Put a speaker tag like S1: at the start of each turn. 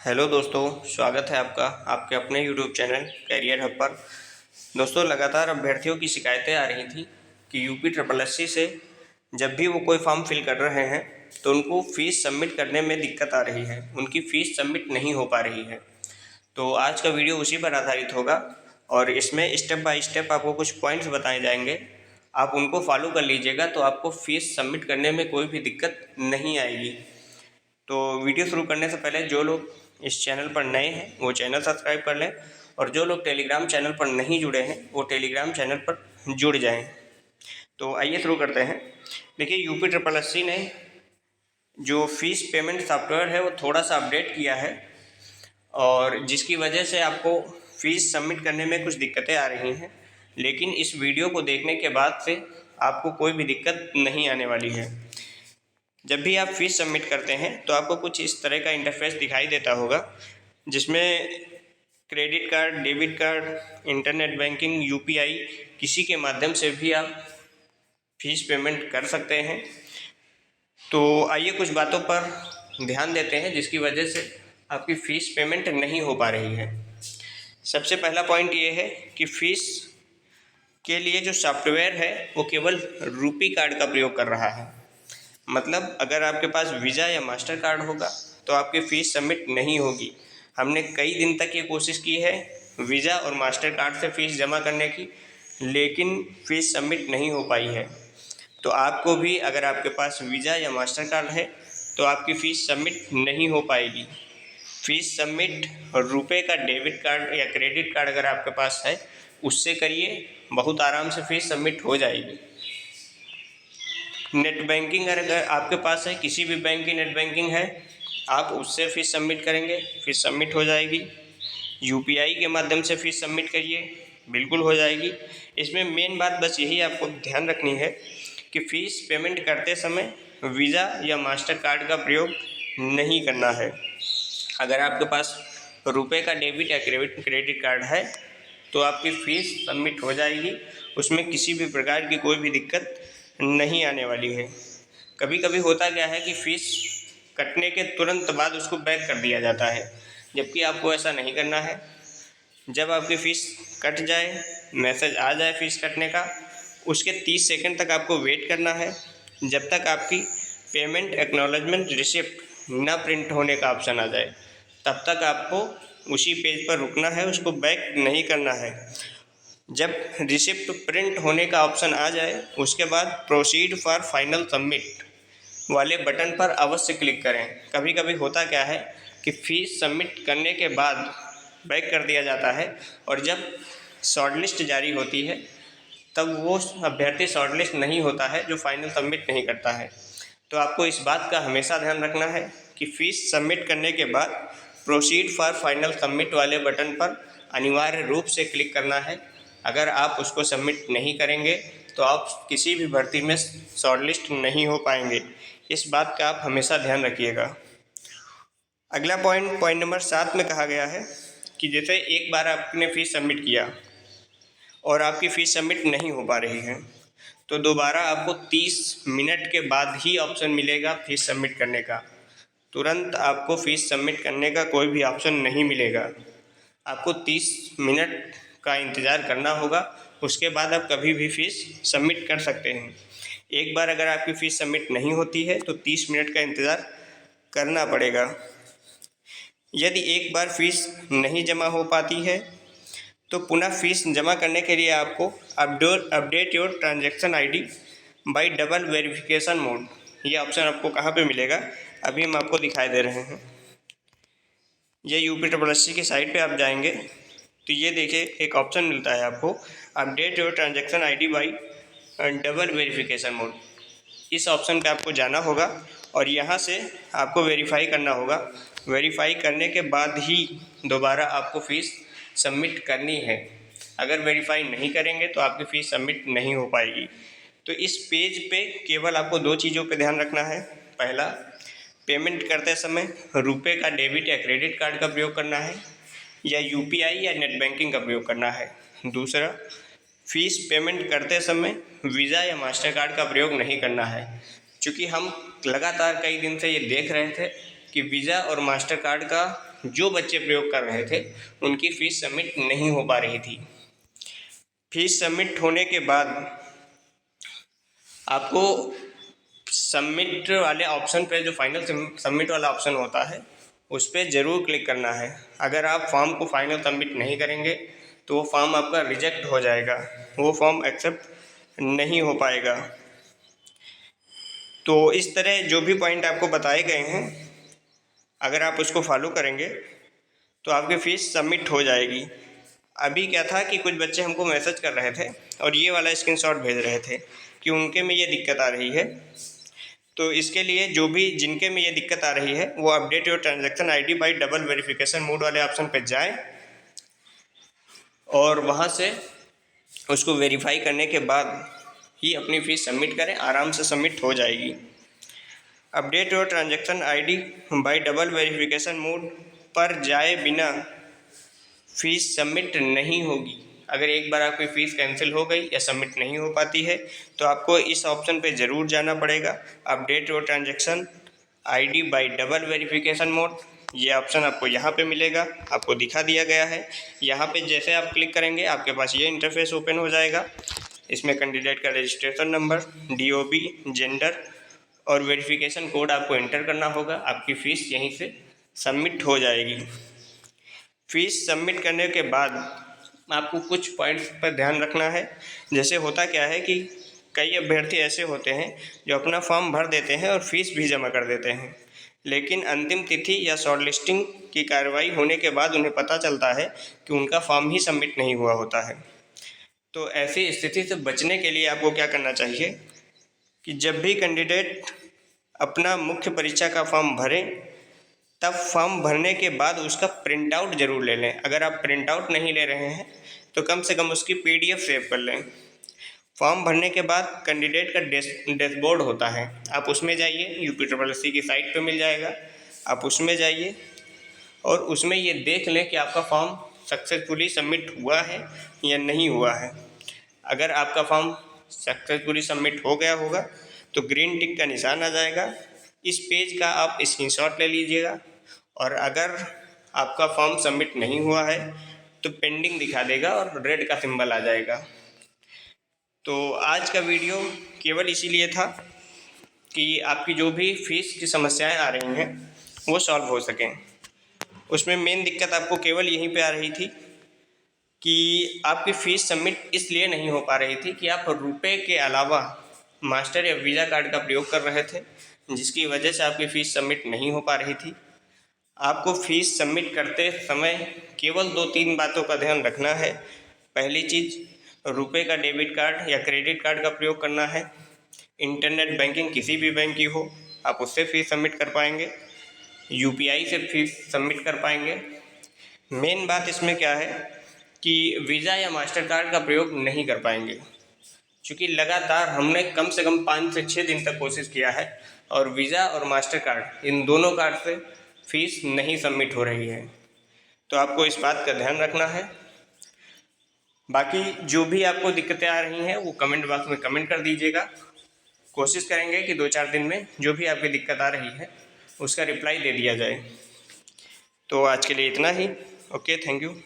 S1: Hello दोस्तों, स्वागत है आपका आपके अपने यूट्यूब चैनल कैरियर हब पर। दोस्तों, लगातार अभ्यर्थियों की शिकायतें आ रही थी कि यूपी ट्रिपल एससी से जब भी वो कोई फॉर्म फिल कर रहे हैं तो उनको फ़ीस सबमिट करने में दिक्कत आ रही है, उनकी फ़ीस सबमिट नहीं हो पा रही है। तो आज का वीडियो उसी पर आधारित होगा और इसमें स्टेप बाय स्टेप आपको कुछ पॉइंट्स बताए जाएंगे। आप उनको फॉलो कर लीजिएगा तो आपको फ़ीस सबमिट करने में कोई भी दिक्कत नहीं आएगी। तो वीडियो शुरू करने से पहले जो लोग इस चैनल पर नए हैं वो चैनल सब्सक्राइब कर लें और जो लोग टेलीग्राम चैनल पर नहीं जुड़े हैं वो टेलीग्राम चैनल पर जुड़ जाएं। तो आइए शुरू करते हैं। देखिए, यूपी ट्रिपल एससी ने जो फ़ीस पेमेंट सॉफ्टवेयर है वो थोड़ा सा अपडेट किया है और जिसकी वजह से आपको फ़ीस सबमिट करने में कुछ दिक्कतें आ रही हैं, लेकिन इस वीडियो को देखने के बाद से आपको कोई भी दिक्कत नहीं आने वाली है। जब भी आप फ़ीस सबमिट करते हैं तो आपको कुछ इस तरह का इंटरफेस दिखाई देता होगा, जिसमें credit card, debit card, internet banking, UPI किसी के माध्यम से भी आप फ़ीस पेमेंट कर सकते हैं। तो आइए कुछ बातों पर ध्यान देते हैं जिसकी वजह से आपकी फ़ीस पेमेंट नहीं हो पा रही है। सबसे पहला पॉइंट ये है कि फ़ीस के लिए जो सॉफ्टवेयर है वो केवल रूपी कार्ड का प्रयोग कर रहा है। मतलब अगर आपके पास वीज़ा या मास्टर कार्ड होगा तो आपकी फ़ीस सबमिट नहीं होगी। हमने कई दिन तक ये कोशिश की है वीज़ा और मास्टर कार्ड से फ़ीस जमा करने की, लेकिन फ़ीस सबमिट नहीं हो पाई है। तो आपको भी अगर आपके पास वीज़ा या मास्टर कार्ड है तो आपकी फ़ीस सबमिट नहीं हो पाएगी। फ़ीस सबमिट रुपए का डेबिट कार्ड या क्रेडिट कार्ड अगर आपके पास है उससे करिए, बहुत आराम से फ़ीस सबमिट हो जाएगी। नेट बैंकिंग अगर आपके पास है, किसी भी बैंक की नेट बैंकिंग है, आप उससे फ़ीस सबमिट करेंगे, फ़ीस सबमिट हो जाएगी। यूपीआई के माध्यम से फ़ीस सबमिट करिए, बिल्कुल हो जाएगी। इसमें मेन बात बस यही आपको ध्यान रखनी है कि फ़ीस पेमेंट करते समय वीज़ा या मास्टर कार्ड का प्रयोग नहीं करना है। अगर आपके पास रुपए का डेबिट या क्रेडिट कार्ड है तो आपकी फ़ीस सबमिट हो जाएगी, उसमें किसी भी प्रकार की कोई भी दिक्कत नहीं आने वाली है। कभी कभी होता क्या है कि फ़ीस कटने के तुरंत बाद उसको बैक कर दिया जाता है, जबकि आपको ऐसा नहीं करना है। जब आपकी फ़ीस कट जाए, मैसेज आ जाए फ़ीस कटने का, उसके 30 सेकंड तक आपको वेट करना है। जब तक आपकी पेमेंट एक्नॉलेजमेंट रिसिप्ट ना प्रिंट होने का ऑप्शन आ जाए तब तक आपको उसी पेज पर रुकना है, उसको बैक नहीं करना है। जब रिसिप्ट प्रिंट होने का ऑप्शन आ जाए उसके बाद प्रोसीड फॉर फाइनल सबमिट वाले बटन पर अवश्य क्लिक करें। कभी कभी होता क्या है कि फ़ीस सबमिट करने के बाद बैक कर दिया जाता है और जब शॉर्टलिस्ट जारी होती है तब वो अभ्यर्थी शॉर्टलिस्ट नहीं होता है जो फाइनल सबमिट नहीं करता है। तो आपको इस बात का हमेशा ध्यान रखना है कि फ़ीस सबमिट करने के बाद प्रोसीड फॉर फाइनल सबमिट वाले बटन पर अनिवार्य रूप से क्लिक करना है। अगर आप उसको सबमिट नहीं करेंगे तो आप किसी भी भर्ती में शॉर्टलिस्ट नहीं हो पाएंगे। इस बात का आप हमेशा ध्यान रखिएगा। अगला पॉइंट नंबर 7 में कहा गया है कि जैसे एक बार आपने फ़ीस सबमिट किया और आपकी फ़ीस सबमिट नहीं हो पा रही है तो दोबारा आपको 30 मिनट के बाद ही ऑप्शन मिलेगा फ़ीस सबमिट करने का। तुरंत आपको फ़ीस सबमिट करने का कोई भी ऑप्शन नहीं मिलेगा। आपको 30 मिनट का इंतज़ार करना होगा, उसके बाद आप कभी भी फ़ीस सबमिट कर सकते हैं। एक बार अगर आपकी फ़ीस सबमिट नहीं होती है तो 30 मिनट का इंतज़ार करना पड़ेगा। यदि एक बार फ़ीस नहीं जमा हो पाती है तो पुनः फ़ीस जमा करने के लिए आपको update your transaction ID bye double verification mode, ये ऑप्शन आपको कहाँ पे मिलेगा, अभी हम आपको दिखाई दे रहे हैं। ये यूपी ट्रिपल एससी की साइट पे आप जाएंगे तो ये देखिए एक ऑप्शन मिलता है आपको update your transaction ID bye double verification mode. इस ऑप्शन पे आपको जाना होगा और यहाँ से आपको वेरीफाई करना होगा। वेरीफाई करने के बाद ही दोबारा आपको फ़ीस सबमिट करनी है। अगर वेरीफाई नहीं करेंगे तो आपकी फ़ीस सबमिट नहीं हो पाएगी। तो इस पेज पे केवल आपको 2 चीज़ों पे ध्यान रखना है। पहला, पेमेंट करते समय रुपए का डेबिट या क्रेडिट कार्ड का प्रयोग करना है या यूपीआई या नेट बैंकिंग का प्रयोग करना है। दूसरा, फ़ीस पेमेंट करते समय वीज़ा या मास्टर कार्ड का प्रयोग नहीं करना है। चूँकि हम लगातार कई दिन से ये देख रहे थे कि वीज़ा और मास्टर कार्ड का जो बच्चे प्रयोग कर रहे थे उनकी फ़ीस सबमिट नहीं हो पा रही थी। फीस सबमिट होने के बाद आपको सबमिट वाले ऑप्शन पे, जो फाइनल सबमिट वाला ऑप्शन होता है, उस पर ज़रूर क्लिक करना है। अगर आप फॉर्म को फाइनल सबमिट नहीं करेंगे तो वो फॉर्म आपका रिजेक्ट हो जाएगा, वो फॉर्म एक्सेप्ट नहीं हो पाएगा। तो इस तरह जो भी पॉइंट आपको बताए गए हैं, अगर आप उसको फॉलो करेंगे तो आपकी फ़ीस सबमिट हो जाएगी। अभी क्या था कि कुछ बच्चे हमको मैसेज कर रहे थे और ये वाला स्क्रीनशॉट भेज रहे थे कि उनके में ये दिक्कत आ रही है। तो इसके लिए जिनके में ये दिक्कत आ रही है वो update your transaction ID bye double verification mode वाले ऑप्शन पर जाएं और वहाँ से उसको वेरीफाई करने के बाद ही अपनी फ़ीस सबमिट करें, आराम से सबमिट हो जाएगी। Update your transaction ID bye double verification mode पर जाए बिना फ़ीस सबमिट नहीं होगी। अगर एक बार आपकी फ़ीस कैंसिल हो गई या सबमिट नहीं हो पाती है तो आपको इस ऑप्शन पे ज़रूर जाना पड़ेगा, update your transaction ID bye double verification mode. ये ऑप्शन आपको यहाँ पे मिलेगा, आपको दिखा दिया गया है। यहाँ पे जैसे आप क्लिक करेंगे आपके पास ये इंटरफेस ओपन हो जाएगा। इसमें कैंडिडेट का रजिस्ट्रेशन नंबर, DOB, जेंडर और वेरिफिकेशन कोड आपको एंटर करना होगा। आपकी फ़ीस यहीं से सबमिट हो जाएगी। फ़ीस सबमिट करने के बाद आपको कुछ पॉइंट्स पर ध्यान रखना है। जैसे होता क्या है कि कई अभ्यर्थी ऐसे होते हैं जो अपना फॉर्म भर देते हैं और फीस भी जमा कर देते हैं, लेकिन अंतिम तिथि या शॉर्ट लिस्टिंग की कार्रवाई होने के बाद उन्हें पता चलता है कि उनका फॉर्म ही सबमिट नहीं हुआ होता है। तो ऐसी स्थिति से बचने के लिए आपको क्या करना चाहिए कि जब भी कैंडिडेट अपना मुख्य परीक्षा का फॉर्म भरें तब फॉर्म भरने के बाद उसका प्रिंट आउट ज़रूर ले लें। अगर आप प्रिंट आउट नहीं ले रहे हैं तो कम से कम उसकी PDF सेव कर लें। फॉर्म भरने के बाद कैंडिडेट का डैशबोर्ड होता है, आप उसमें जाइए, UPSSC की साइट पे मिल जाएगा, आप उसमें जाइए और उसमें ये देख लें कि आपका फॉर्म सक्सेसफुली सबमिट हुआ है या नहीं हुआ है। अगर आपका फॉर्म सक्सेसफुली सबमिट हो गया होगा तो ग्रीन टिक का निशान आ जाएगा। इस पेज का आप स्क्रीनशॉट ले लीजिएगा और अगर आपका फॉर्म सबमिट नहीं हुआ है तो पेंडिंग दिखा देगा और रेड का सिंबल आ जाएगा। तो आज का वीडियो केवल इसीलिए था कि आपकी जो भी फीस की समस्याएं आ रही हैं वो सॉल्व हो सकें। उसमें मेन दिक्कत आपको केवल यहीं पे आ रही थी कि आपकी फ़ीस सबमिट इसलिए नहीं हो पा रही थी कि आप रुपए के अलावा मास्टर या वीज़ा कार्ड का प्रयोग कर रहे थे, जिसकी वजह से आपकी फ़ीस सबमिट नहीं हो पा रही थी। आपको फ़ीस सबमिट करते समय केवल 2-3 बातों का ध्यान रखना है। पहली चीज़, रुपए का डेबिट कार्ड या क्रेडिट कार्ड का प्रयोग करना है। इंटरनेट बैंकिंग किसी भी बैंक की हो, आप उससे फ़ीस सबमिट कर पाएंगे। UPI से फ़ीस सबमिट कर पाएंगे। मेन बात इसमें क्या है कि वीज़ा या मास्टर कार्ड का प्रयोग नहीं कर पाएंगे, क्योंकि लगातार हमने कम से कम 5 से 6 दिन तक कोशिश किया है और वीज़ा और मास्टर कार्ड, इन दोनों कार्ड से फ़ीस नहीं सबमिट हो रही है। तो आपको इस बात का ध्यान रखना है। बाकी जो भी आपको दिक्कतें आ रही हैं वो कमेंट बॉक्स में कमेंट कर दीजिएगा। कोशिश करेंगे कि 2-4 दिन में जो भी आपकी दिक्कत आ रही है उसका रिप्लाई दे दिया जाए। तो आज के लिए इतना ही। Okay, thank you.